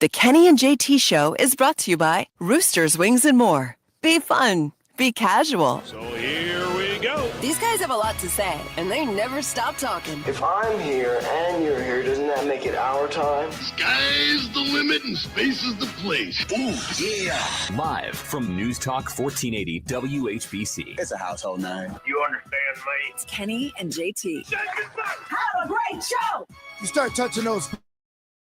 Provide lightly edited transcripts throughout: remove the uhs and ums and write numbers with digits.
The Kenny and JT Show is brought to you by Rooster's Wings and More. Be fun. Be casual. So here we go. These guys have a lot to say, and they never stop talking. If I'm here and you're here, doesn't that make it our time? Sky's the limit and space is the place. Ooh, yeah. Live from News Talk 1480 WHBC. It's a household name. You understand me? It's Kenny and JT. Have a great show! You start touching those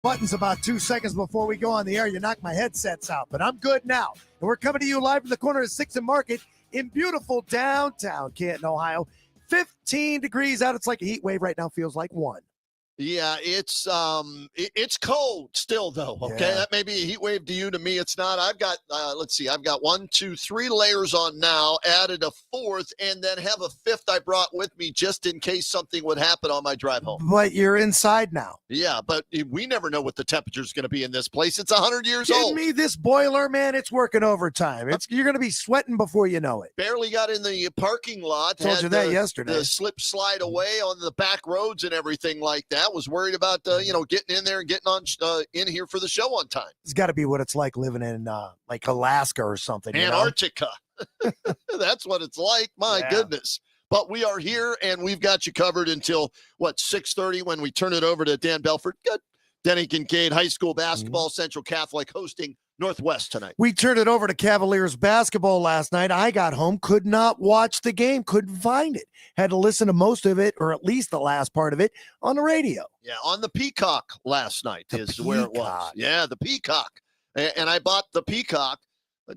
buttons about 2 seconds before we go on the air, you knock my headsets out, but I'm good now. And we're coming to you live from the corner of 6th and Market in beautiful downtown Canton, Ohio. 15 degrees out. It's like a heat wave right now. Feels like one. Yeah, it's cold still though. Okay, Yeah. that may be a heat wave to you. To me, it's not. I've got let's see, I've got 1, 2, 3 layers on now. Added a fourth, and then have a fifth I brought with me just in case something would happen on my drive home. But you're inside now. Yeah, but we never know what the temperature is going to be in this place. It's 100 years Kidding old. me? This boiler, man, it's working overtime. You're going to be sweating before you know it. Barely got in the parking lot. Told had you that yesterday. The slip slide away on the back roads and everything like that. Was worried about getting in there and getting on in here for the show on time. It's got to be what it's like living in like Alaska or something. Antarctica. That's what it's like. My goodness. But we are here, and we've got you covered until, 6:30 when we turn it over to Dan Belfort. Good. Denny Kincaid, high school basketball, Central Catholic hosting Northwest tonight. We turned it over to Cavaliers basketball last night. I got home, could not watch the game, couldn't find it. Had to listen to most of it, or at least the last part of it, on the radio. Yeah, on the Peacock last night where it was. Yeah, the Peacock. And I bought the Peacock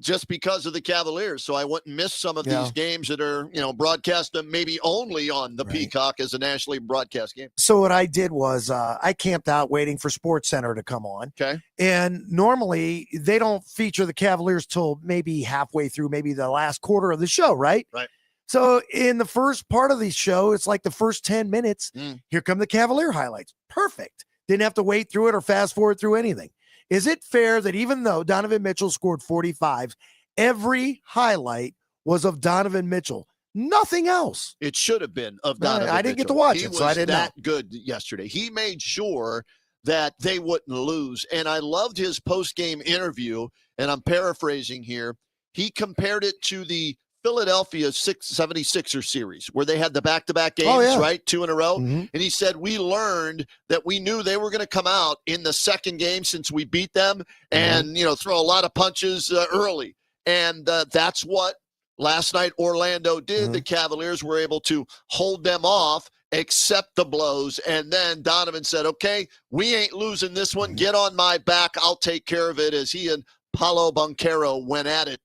just because of the Cavaliers, so I wouldn't miss some of these games that are, broadcast maybe only on the Peacock as a nationally broadcast game. So what I did was I camped out waiting for Sports Center to come on. Okay. And normally they don't feature the Cavaliers till maybe halfway through, maybe the last quarter of the show, right? Right. So in the first part of the show, it's like the first 10 minutes, here come the Cavalier highlights. Perfect. Didn't have to wait through it or fast forward through anything. Is it fair that even though Donovan Mitchell scored 45, every highlight was of Donovan Mitchell? Nothing else. It should have been of Donovan I didn't get to Mitchell. watch He it, so I didn't was that good yesterday. He made sure that they wouldn't lose. And I loved his post-game interview, and I'm paraphrasing here. He compared it to the Philadelphia 76er series where they had the back-to-back games, right? 2 in a row. Mm-hmm. And he said, we learned that we knew they were going to come out in the second game since we beat them and, throw a lot of punches early. And that's what last night Orlando did. The Cavaliers were able to hold them off, accept the blows. And then Donovan said, okay, we ain't losing this one. Get on my back. I'll take care of it, as he and Paolo Banchero went at it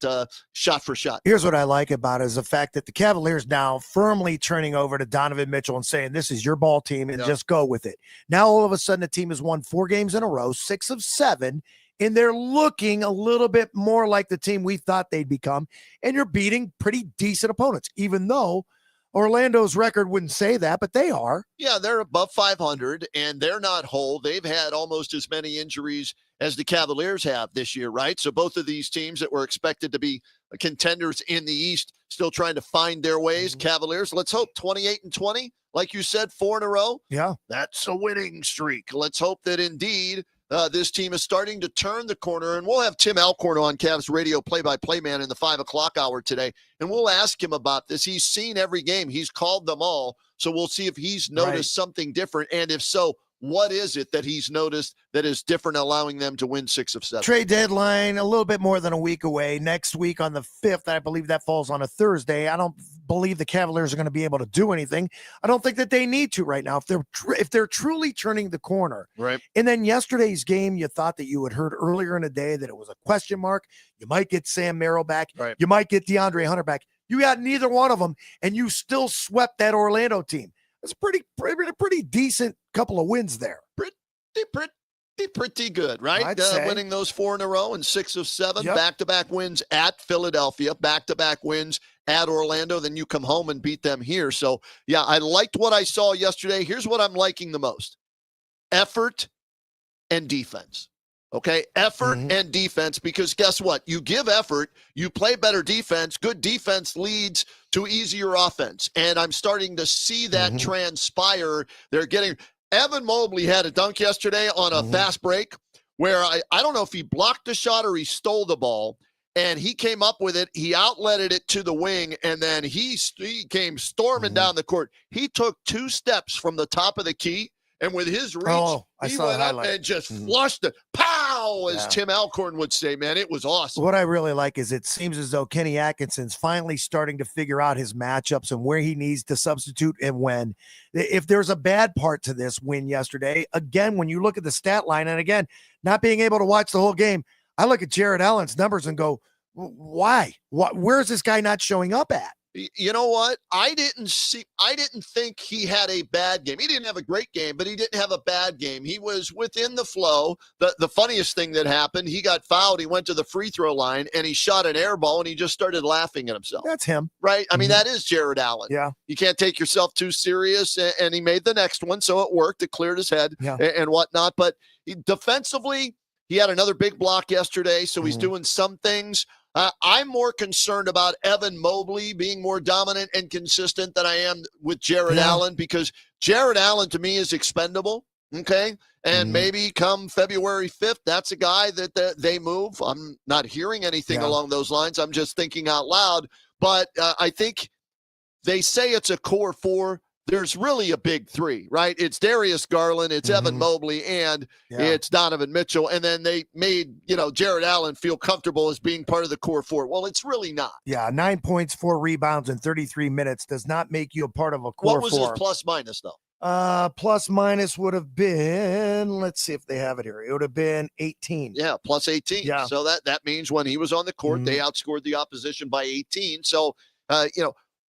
shot for shot. Here's what I like about it is the fact that the Cavaliers now firmly turning over to Donovan Mitchell and saying, this is your ball team and just go with it. Now, all of a sudden, the team has won 4 games in a row, 6 of 7, and they're looking a little bit more like the team we thought they'd become, and you're beating pretty decent opponents, even though Orlando's record wouldn't say that, but they are. Yeah, they're above 500, and they're not whole. They've had almost as many injuries as the Cavaliers have this year, right? So both of these teams that were expected to be contenders in the East still trying to find their ways. Cavaliers, let's hope 28-20, like you said, 4 in a row. Yeah. That's a winning streak. Let's hope that indeed this team is starting to turn the corner, and we'll have Tim Alcorn on, Cavs radio play-by-play man in the 5 o'clock hour today, and we'll ask him about this. He's seen every game. He's called them all, so we'll see if he's noticed something different, and if so, what is it that he's noticed that is different, allowing them to win 6 of 7? Trade deadline a little bit more than a week away. Next week on the 5th, I believe that falls on a Thursday. I don't believe the Cavaliers are going to be able to do anything. I don't think that they need to right now. If they're truly turning the corner. Right. And then yesterday's game, you thought that you had heard earlier in the day that it was a question mark. You might get Sam Merrill back. Right. You might get DeAndre Hunter back. You got neither one of them, and you still swept that Orlando team. It's a pretty decent couple of wins there. Pretty good, right? I'd say. Winning those 4 in a row and 6 of 7, Yep. back-to-back wins at Philadelphia, back-to-back wins at Orlando. Then you come home and beat them here. So, yeah, I liked what I saw yesterday. Here's what I'm liking the most: effort and defense. Okay, effort and defense, because guess what? You give effort, you play better defense. Good defense leads to easier offense. And I'm starting to see that transpire. They're getting – Evan Mobley had a dunk yesterday on a fast break where I don't know if he blocked the shot or he stole the ball, and he came up with it. He outletted it to the wing, and then he came storming down the court. He took 2 steps from the top of the key, and with his reach, he went up and just flushed it. Pow, as Tim Alcorn would say, man. It was awesome. What I really like is it seems as though Kenny Atkinson's finally starting to figure out his matchups and where he needs to substitute and when. If there's a bad part to this win yesterday, again, when you look at the stat line, and again, not being able to watch the whole game, I look at Jared Allen's numbers and go, why? Where's this guy not showing up at? You know what? I didn't think he had a bad game. He didn't have a great game, but he didn't have a bad game. He was within the flow. The funniest thing that happened, he got fouled. He went to the free throw line and he shot an air ball and he just started laughing at himself. That's him. Right? I mean, that is Jared Allen. Yeah. You can't take yourself too serious. And he made the next one, so it worked. It cleared his head and whatnot. But defensively, he had another big block yesterday, so he's doing some things. I'm more concerned about Evan Mobley being more dominant and consistent than I am with Jared Allen, because Jared Allen to me is expendable. Okay. And maybe come February 5th, that's a guy that they move. I'm not hearing anything along those lines. I'm just thinking out loud. But I think they say it's a core 4. There's really a big 3, right? It's Darius Garland, it's Evan Mobley, and it's Donovan Mitchell. And then they made, Jared Allen feel comfortable as being part of the core 4. Well, it's really not. Yeah, 9 points, 4 rebounds in 33 minutes does not make you a part of a core 4. What was his plus minus, though? Plus minus would have been, let's see if they have it here. It would have been 18. Yeah, plus 18. Yeah. So that means when he was on the court, they outscored the opposition by 18. So,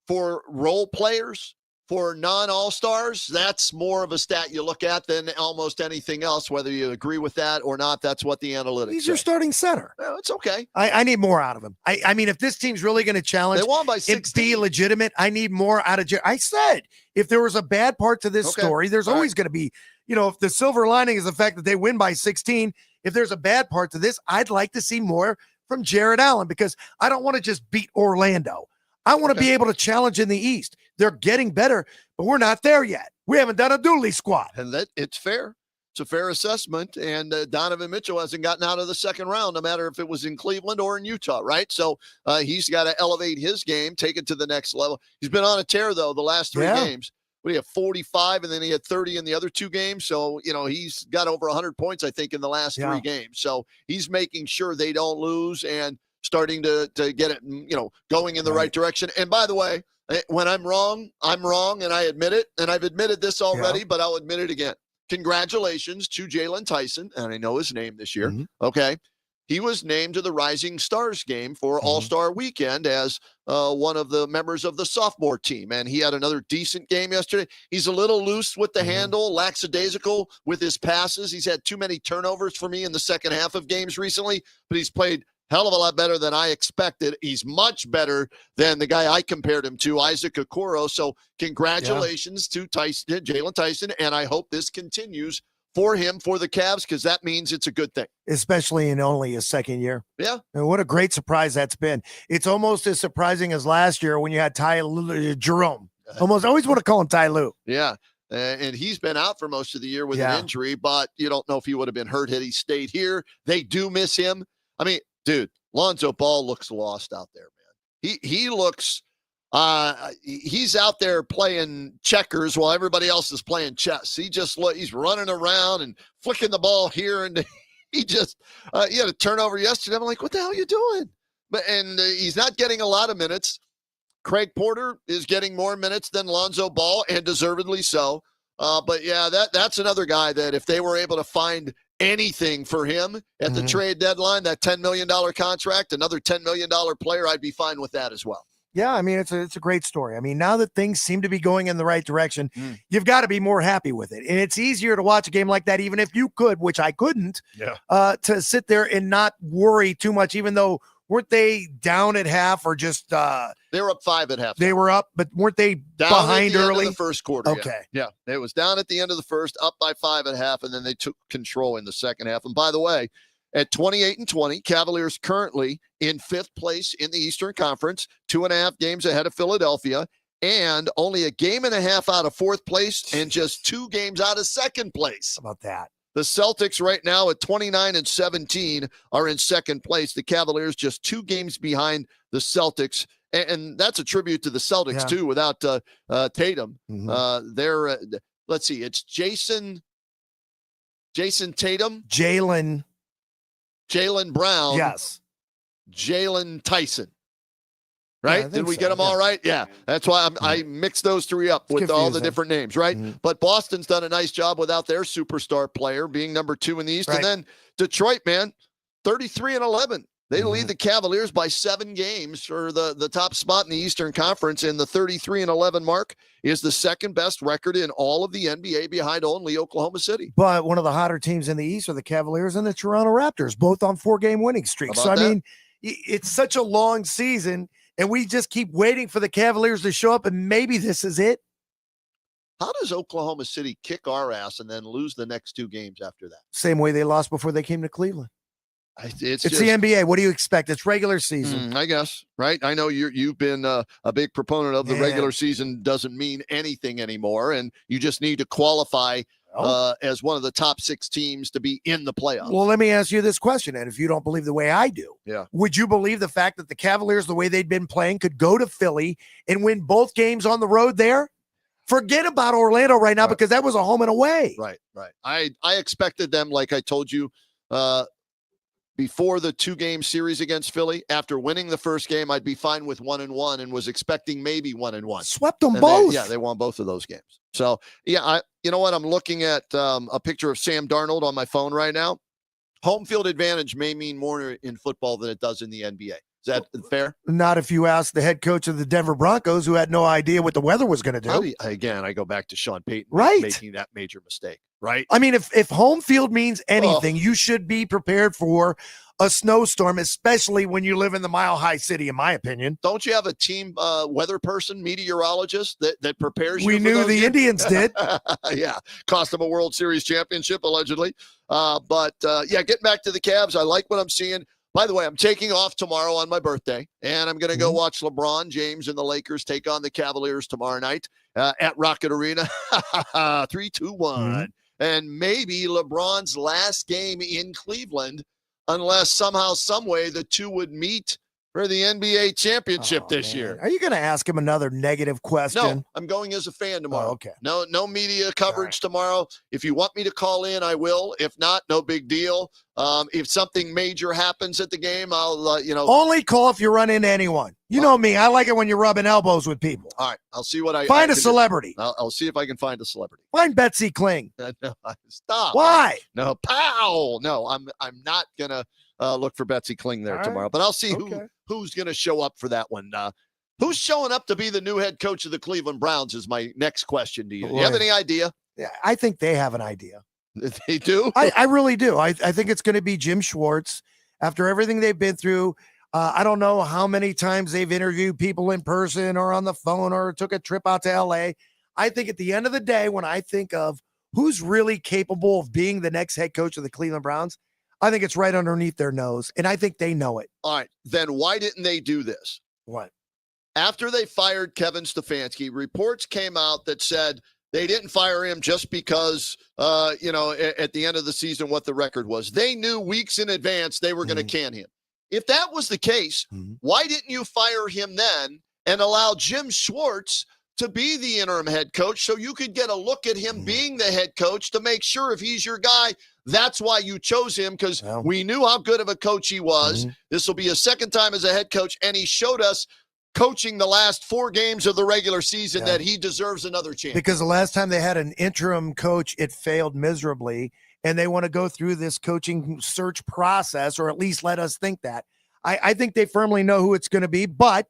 for role players, for non-all-stars, that's more of a stat you look at than almost anything else, whether you agree with that or not. That's what the analytics He's say. your starting center. No, it's okay. I need more out of him. I mean, if this team's really going to challenge They won by and 16. be legitimate, I need more out of Jared. I said, if there was a bad part to this story, there's always going to be, if the silver lining is the fact that they win by 16, if there's a bad part to this, I'd like to see more from Jared Allen, because I don't want to just beat Orlando. I want to be able to challenge in the East. They're getting better, but we're not there yet. We haven't done a dooley squat. And it's fair. It's a fair assessment. And Donovan Mitchell hasn't gotten out of the second round, no matter if it was in Cleveland or in Utah, right? So he's got to elevate his game, take it to the next level. He's been on a tear, though, the last 3 games. He had 45, and then he had 30 in the other 2 games. So, he's got over 100 points, I think, in the last 3 games. So he's making sure they don't lose and starting to get it, going in the right direction. And by the way, when I'm wrong, and I admit it. And I've admitted this already, but I'll admit it again. Congratulations to Jalen Tyson, and I know his name this year. Okay. He was named to the Rising Stars game for All-Star Weekend as one of the members of the sophomore team. And he had another decent game yesterday. He's a little loose with the handle, lackadaisical with his passes. He's had too many turnovers for me in the second half of games recently, but he's played hell of a lot better than I expected. He's much better than the guy I compared him to, Isaac Okoro. So congratulations to Jalen Tyson, and I hope this continues for him, for the Cavs, because that means it's a good thing. Especially in only his second year. Yeah. And what a great surprise that's been. It's almost as surprising as last year when you had Jerome. Always want to call him Ty Lue. Yeah. And he's been out for most of the year with an injury, but you don't know if he would have been hurt had he stayed here. They do miss him. I mean, dude, Lonzo Ball looks lost out there, man. He looks he's out there playing checkers while everybody else is playing chess. He's running around and flicking the ball here, and he had a turnover yesterday. I'm like, what the hell are you doing? And he's not getting a lot of minutes. Craig Porter is getting more minutes than Lonzo Ball, and deservedly so. But yeah, that's another guy that if they were able to find anything for him at the trade deadline, that $10 million contract, another $10 million player, I'd be fine with that as well. Yeah, I mean, it's a great story. I mean, now that things seem to be going in the right direction, you've got to be more happy with it. And it's easier to watch a game like that, even if you could, which I couldn't, to sit there and not worry too much, even though weren't they down at half or just they were up 5 at half. They were up, but weren't they down behind at the early? End of the first quarter. Okay. Yeah. It was down at the end of the first, up by 5 at half, and then they took control in the second half. And by the way, at 28-20, Cavaliers currently in 5th place in the Eastern Conference, 2.5 games ahead of Philadelphia, and only a game and a half out of 4th place and just 2 games out of 2nd place. How about that? The Celtics right now at 29-17 are in second place. The Cavaliers just 2 games behind the Celtics. And that's a tribute to the Celtics, too, without Tatum. They're, let's see, it's Jason Tatum. Jaylen Brown. Yes. Jalen Tyson. Right? Yeah, Did we get them all right? Yeah. That's why I mixed those 3 up with all the different names, right? But Boston's done a nice job without their superstar player being number 2 in the East. And then Detroit, man, 33-11. They lead the Cavaliers by 7 games for the top spot in the Eastern Conference. And the 33-11 mark is the second best record in all of the NBA behind only Oklahoma City. But one of the hotter teams in the East are the Cavaliers and the Toronto Raptors, both on 4-game winning streaks. So, I mean, it's such a long season. And we just keep waiting for the Cavaliers to show up, and maybe this is it. How does Oklahoma City kick our ass and then lose the next 2 games after that? Same way they lost before they came to Cleveland. It's just the NBA. What do you expect? It's regular season. I guess, right? I know you've been a big proponent of the regular season doesn't mean anything anymore, and you just need to qualify as one of the top 6 teams to be in the playoffs. Well, let me ask you this question, and if you don't believe the way I do, would you believe the fact that the Cavaliers, the way they'd been playing, could go to Philly and win both games on the road there? Forget about Orlando right now because that was a home and away. Right. I expected them, like I told you, before the 2-game series against Philly. After winning the first game, I'd be fine with 1-1 and was expecting maybe 1-1. Swept them both. They won both of those games. So, you know what? I'm looking at a picture of Sam Darnold on my phone right now. Home field advantage may mean more in football than it does in the NBA. Is that fair? Not if you ask the head coach of the Denver Broncos, who had no idea what the weather was going to do. Again, I go back to Sean Payton making that major mistake, right? I mean, if home field means anything, you should be prepared for a snowstorm, especially when you live in the mile-high city, in my opinion. Don't you have a team weather person, meteorologist that prepares you? We knew the Indians did. Yeah, cost them a World Series championship, allegedly. But getting back to the Cavs, I like what I'm seeing. By the way, I'm taking off tomorrow on my birthday, and I'm going to go watch LeBron James and the Lakers take on the Cavaliers tomorrow night at Rocket Arena. 3-2-1. And maybe LeBron's last game in Cleveland, unless somehow, some way, the two would meet for the NBA championship this year. Are you going to ask him another negative question? No, I'm going as a fan tomorrow. Oh, okay. No media coverage tomorrow. If you want me to call in, I will. If not, no big deal. If something major happens at the game, I'll, Only call if you run into anyone. You know me. I like it when you're rubbing elbows with people. All right. I'll see what I find a celebrity. I'll see if I can find a celebrity. Find Betsy Kling. No, stop. Why? No, pow. No, I'm not going to look for Betsy Kling there tomorrow. But I'll see who's going to show up for that one. Who's showing up to be the new head coach of the Cleveland Browns is my next question to you. Do you have any idea? Yeah, I think they have an idea. They do? I really do. I think it's going to be Jim Schwartz. After everything they've been through, I don't know how many times they've interviewed people in person or on the phone or took a trip out to L.A. I think at the end of the day, when I think of who's really capable of being the next head coach of the Cleveland Browns, I think it's right underneath their nose, and I think they know it. All right. Then why didn't they do this? What? After they fired Kevin Stefanski, reports came out that said they didn't fire him just because, at the end of the season, what the record was. They knew weeks in advance they were going to can him. If that was the case, why didn't you fire him then and allow Jim Schwartz to be the interim head coach so you could get a look at him being the head coach to make sure if he's your guy? That's why you chose him, because we knew how good of a coach he was. This will be his second time as a head coach, and he showed us coaching the last 4 games of the regular season that he deserves another chance. Because the last time they had an interim coach, it failed miserably, and they want to go through this coaching search process, or at least let us think that. I think they firmly know who it's going to be, but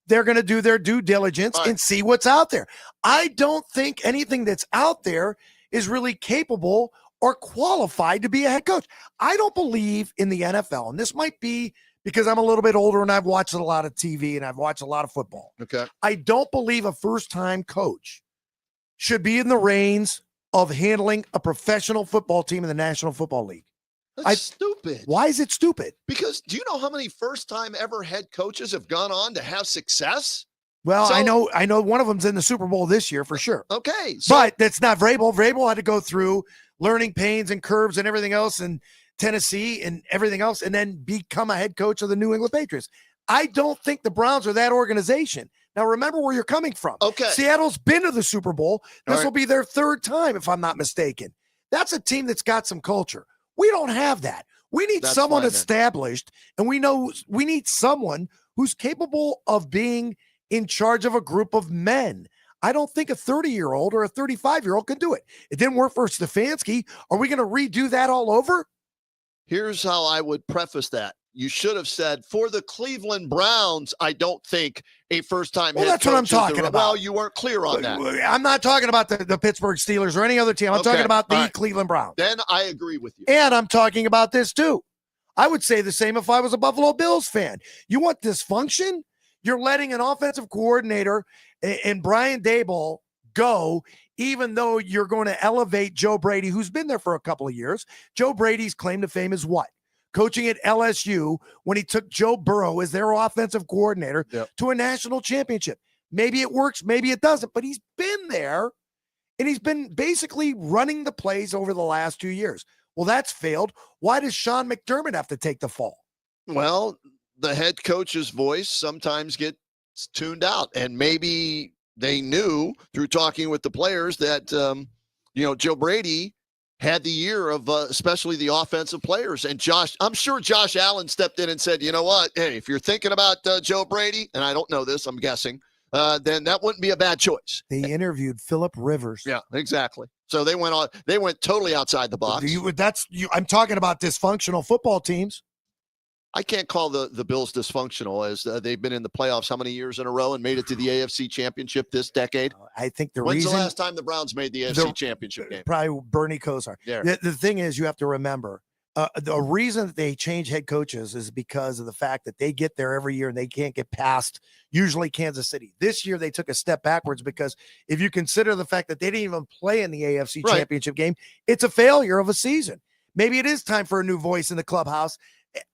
they're going to do their due diligence and see what's out there. I don't think anything that's out there is really capable or qualified to be a head coach. I don't believe in the NFL, and this might be because I'm a little bit older and I've watched a lot of TV and I've watched a lot of football. Okay. I don't believe a first-time coach should be in the reins of handling a professional football team in the National Football League. That's stupid. Why is it stupid? Because do you know how many first-time ever head coaches have gone on to have success? Well, I know one of them's in the Super Bowl this year for sure. Okay. But that's not Vrabel. Vrabel had to go through learning pains and curves and everything else in Tennessee and everything else, and then become a head coach of the New England Patriots. I don't think the Browns are that organization. Now, remember where you're coming from. Okay. Seattle's been to the Super Bowl. This All will be their third time, if I'm not mistaken. That's a team that's got some culture. We don't have that. We need That's someone fine, then. established, and we know we need someone who's capable of being in charge of a group of men. I don't think a 30-year-old or a 35-year-old can do it. It didn't work for Stefanski. Are we going to redo that all over? Here's how I would preface that. You should have said, for the Cleveland Browns, I don't think a first-time Well, head that's what I'm coach is the- talking about. Well, you weren't clear on that. I'm not talking about the Pittsburgh Steelers or any other team. I'm Okay, talking about the all right. Cleveland Browns. Then I agree with you. And I'm talking about this too. I would say the same if I was a Buffalo Bills fan. You want dysfunction? You're letting an offensive coordinator and Brian Daboll go, even though you're going to elevate Joe Brady, who's been there for a couple of years. Joe Brady's claim to fame is what? Coaching at LSU when he took Joe Burrow as their offensive coordinator to a national championship. Maybe it works, maybe it doesn't, but he's been there and he's been basically running the plays over the last 2 years. Well, that's failed. Why does Sean McDermott have to take the fall? Well, the head coach's voice sometimes gets tuned out, and maybe they knew through talking with the players that, Joe Brady had the year of especially the offensive players. And I'm sure Josh Allen stepped in and said, you know what? Hey, if you're thinking about Joe Brady, and I don't know this, I'm guessing, then that wouldn't be a bad choice. They interviewed Phillip Rivers. Yeah, exactly. So they went totally outside the box. I'm talking about dysfunctional football teams. I can't call the Bills dysfunctional, as they've been in the playoffs how many years in a row and made it to the AFC Championship this decade? I think When's reason the last time the Browns made the AFC Championship game? Probably Bernie Kosar. Yeah. The thing is, you have to remember, the reason that they change head coaches is because of the fact that they get there every year and they can't get past usually Kansas City. This year they took a step backwards because if you consider the fact that they didn't even play in the AFC Championship game, it's a failure of a season. Maybe it is time for a new voice in the clubhouse.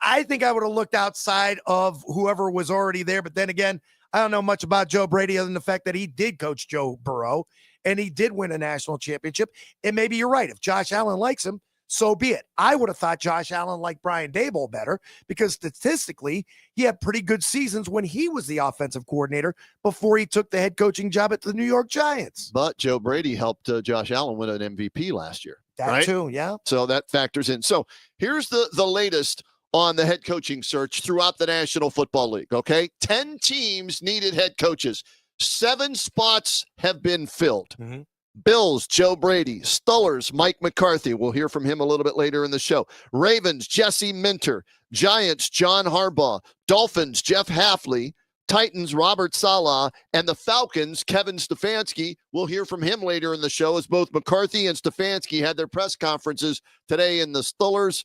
I think I would have looked outside of whoever was already there. But then again, I don't know much about Joe Brady other than the fact that he did coach Joe Burrow and he did win a national championship. And maybe you're right. If Josh Allen likes him, so be it. I would have thought Josh Allen liked Brian Daboll better because statistically, he had pretty good seasons when he was the offensive coordinator before he took the head coaching job at the New York Giants. But Joe Brady helped Josh Allen win an MVP last year. That right? too, yeah. So that factors in. So here's the latest on the head coaching search throughout the National Football League, okay? 10 teams needed head coaches. 7 spots have been filled. Mm-hmm. Bills, Joe Brady. Steelers, Mike McCarthy. We'll hear from him a little bit later in the show. Ravens, Jesse Minter. Giants, John Harbaugh. Dolphins, Jeff Hafley. Titans, Robert Saleh. And the Falcons, Kevin Stefanski. We'll hear from him later in the show as both McCarthy and Stefanski had their press conferences today in the Steelers,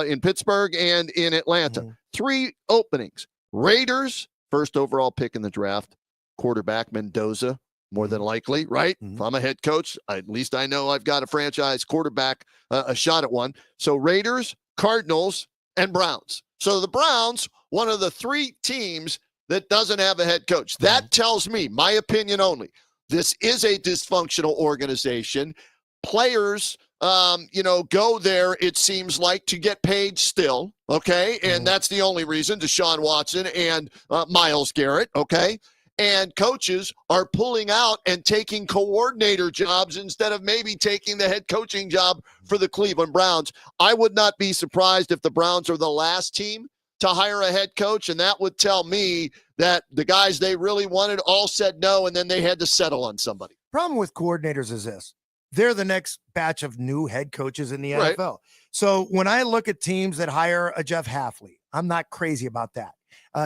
in Pittsburgh, and in Atlanta. Mm-hmm. 3 openings. Raiders, first overall pick in the draft. Quarterback Mendoza, more than likely, right? Mm-hmm. If I'm a head coach, at least I know I've got a franchise quarterback, a shot at one. So Raiders, Cardinals, and Browns. So the Browns, one of the 3 teams that doesn't have a head coach. That tells me, my opinion only, this is a dysfunctional organization. Players, go there, it seems like, to get paid still, okay? And that's the only reason, Deshaun Watson and Myles Garrett, okay? And coaches are pulling out and taking coordinator jobs instead of maybe taking the head coaching job for the Cleveland Browns. I would not be surprised if the Browns are the last team to hire a head coach, and that would tell me that the guys they really wanted all said no, and then they had to settle on somebody. Problem with coordinators is this. They're the next batch of new head coaches in the NFL. Right. So when I look at teams that hire a Jeff Hafley, I'm not crazy about that.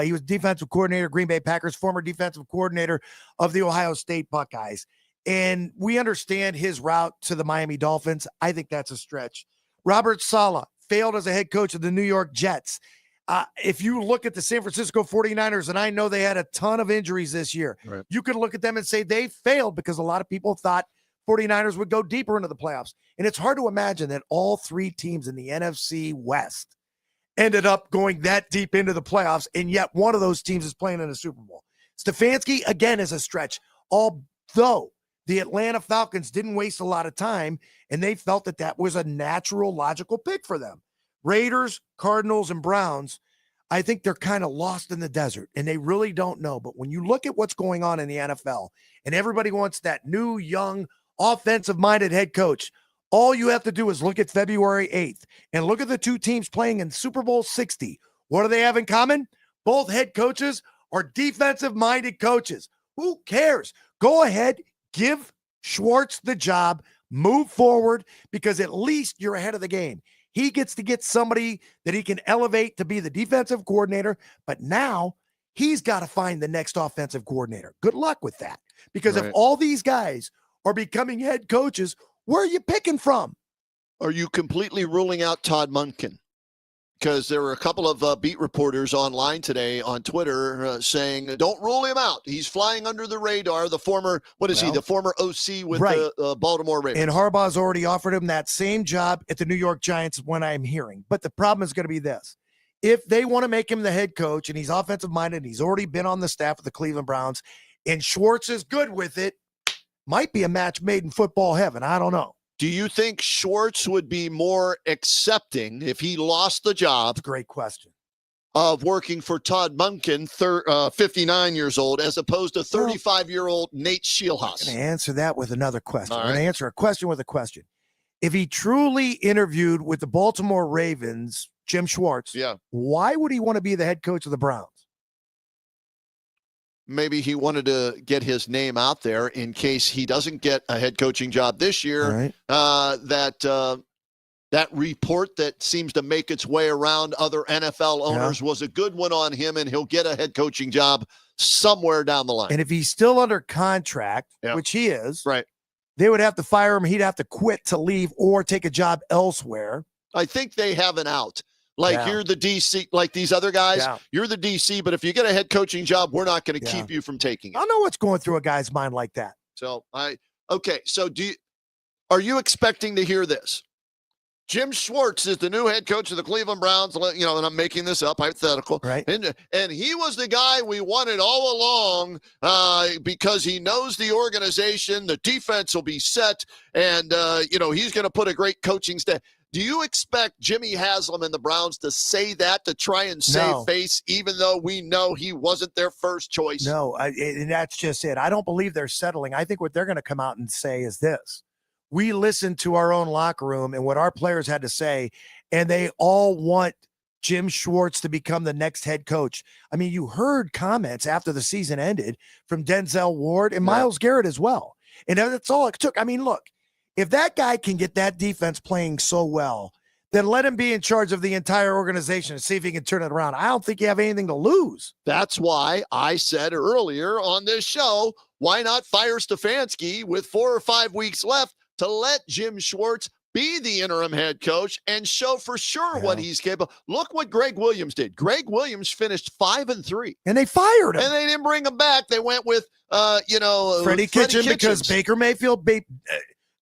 He was defensive coordinator, Green Bay Packers, former defensive coordinator of the Ohio State Buckeyes. And we understand his route to the Miami Dolphins. I think that's a stretch. Robert Saleh failed as a head coach of the New York Jets. If you look at the San Francisco 49ers, and I know they had a ton of injuries this year, right, you could look at them and say they failed because a lot of people thought 49ers would go deeper into the playoffs. And it's hard to imagine that all 3 teams in the NFC West ended up going that deep into the playoffs, and yet one of those teams is playing in a Super Bowl. Stefanski, again, is a stretch, although the Atlanta Falcons didn't waste a lot of time, and they felt that that was a natural, logical pick for them. Raiders, Cardinals, and Browns, I think they're kind of lost in the desert, and they really don't know. But when you look at what's going on in the NFL, and everybody wants that new, young, offensive-minded head coach, all you have to do is look at February 8th and look at the two teams playing in Super Bowl 60. What do they have in common? Both head coaches are defensive-minded coaches. Who cares? Go ahead, give Schwartz the job, move forward, because at least you're ahead of the game. He gets to get somebody that he can elevate to be the defensive coordinator, but now he's got to find the next offensive coordinator. Good luck with that, because if all these guys are becoming head coaches, where are you picking from? Are you completely ruling out Todd Monken? Because there were a couple of beat reporters online today on Twitter saying, don't rule him out. He's flying under the radar. The former, the former OC with the Baltimore Ravens. And Harbaugh's already offered him that same job at the New York Giants, when I'm hearing. But the problem is going to be this. If they want to make him the head coach and he's offensive-minded and he's already been on the staff of the Cleveland Browns and Schwartz is good with it, might be a match made in football heaven. I don't know. Do you think Schwartz would be more accepting if he lost the job? That's a great question. Of working for Todd Monken, 59 years old, as opposed to 35-year-old Nate Scheelhaas? I'm going to answer that with another question. All I'm going to answer a question with a question. If he truly interviewed with the Baltimore Ravens, Jim Schwartz, why would he want to be the head coach of the Browns? Maybe he wanted to get his name out there in case he doesn't get a head coaching job this year. That report that seems to make its way around other NFL owners was a good one on him, and he'll get a head coaching job somewhere down the line. And if he's still under contract, which he is, they would have to fire him. He'd have to quit to leave or take a job elsewhere. I think they have an out. You're the DC, like these other guys, you're the DC, but if you get a head coaching job, we're not going to keep you from taking it. I don't know what's going through a guy's mind like that. So so are you expecting to hear this? Jim Schwartz is the new head coach of the Cleveland Browns, and I'm making this up, hypothetical. And he was the guy we wanted all along because he knows the organization, the defense will be set, and, he's going to put a great coaching staff. Do you expect Jimmy Haslam and the Browns to say that to try and save face, even though we know he wasn't their first choice? No, and that's just it. I don't believe they're settling. I think what they're going to come out and say is this. We listened to our own locker room and what our players had to say, and they all want Jim Schwartz to become the next head coach. I mean, you heard comments after the season ended from Denzel Ward and Myles Garrett as well. And that's all it took. I mean, look, if that guy can get that defense playing so well, then let him be in charge of the entire organization and see if he can turn it around. I don't think you have anything to lose. That's why I said earlier on this show, why not fire Stefanski with 4 or 5 weeks left to let Jim Schwartz be the interim head coach and show for sure what he's capable. Look what Greg Williams did. Greg Williams finished 5-3. And they fired him. And they didn't bring him back. They went with, Freddie Kitchens because Baker Mayfield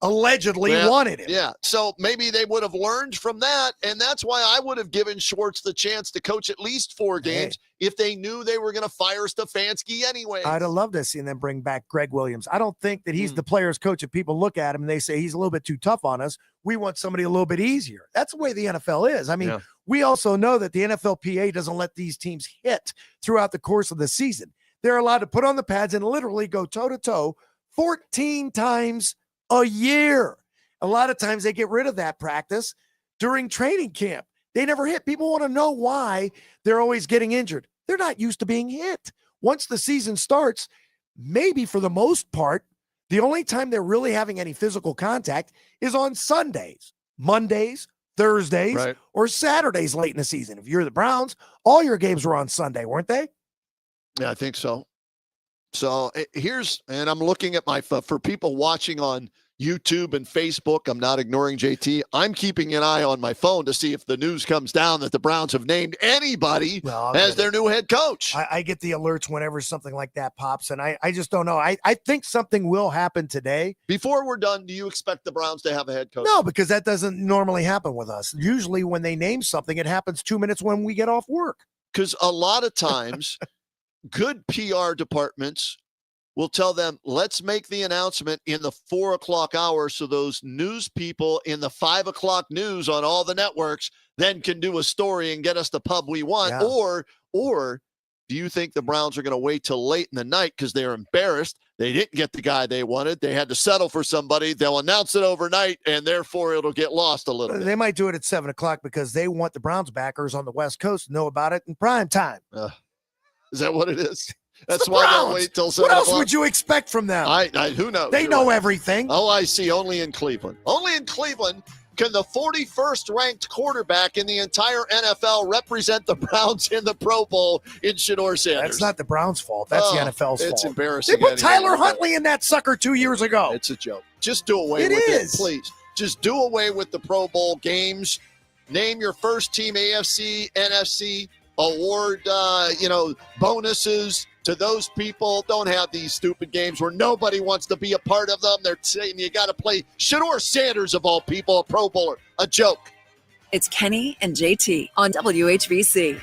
allegedly wanted him. Yeah. So maybe they would have learned from that. And that's why I would have given Schwartz the chance to coach at least 4 games if they knew they were going to fire Stefanski anyway. I'd have loved to see them bring back Greg Williams. I don't think that he's the player's coach. If people look at him and they say he's a little bit too tough on us, we want somebody a little bit easier. That's the way the NFL is. I mean, we also know that the NFLPA doesn't let these teams hit throughout the course of the season. They're allowed to put on the pads and literally go toe-to-toe 14 times a year. A lot of times they get rid of that practice during training camp. They never hit. People want to know why they're always getting injured. They're not used to being hit. Once the season starts, maybe for the most part, the only time they're really having any physical contact is on Sundays, Mondays, Thursdays, or Saturdays late in the season. If you're the Browns, all your games were on Sunday, weren't they? Yeah, I think so. So and I'm looking at for people watching on YouTube and Facebook, I'm not ignoring JT. I'm keeping an eye on my phone to see if the news comes down that the Browns have named anybody as their new head coach. I get the alerts whenever something like that pops, and I just don't know. I think something will happen today. Before we're done, do you expect the Browns to have a head coach? No, because that doesn't normally happen with us. Usually when they name something, it happens 2 minutes when we get off work. Because a lot of times good PR departments we'll tell them, let's make the announcement in the 4 o'clock hour so those news people in the 5 o'clock news on all the networks then can do a story and get us the pub we want. Yeah. Or do you think the Browns are going to wait till late in the night because they're embarrassed? They didn't get the guy they wanted. They had to settle for somebody. They'll announce it overnight, and therefore it'll get lost a little bit. They might do it at 7 o'clock because they want the Browns backers on the West Coast to know about it in prime time. Is that what it is? That's the why Browns. they'll wait till 7 What else o'clock? would you expect from them? Who knows? They You're know right. everything. Oh, I see. Only in Cleveland. Only in Cleveland can the 41st ranked quarterback in the entire NFL represent the Browns in the Pro Bowl in Shedeur Sanders. That's not the Browns' fault. That's the NFL's fault. It's embarrassing. They put anyway. Tyler Huntley in that sucker 2 years ago. It's a joke. Just do away It with is. it, please. Just do away with the Pro Bowl games. Name your first team AFC, NFC, award, bonuses to those people. Don't have these stupid games where nobody wants to be a part of them. They're saying you got to play Shedeur Sanders, of all people, a Pro Bowler. A joke. It's Kenny and JT on WHBC.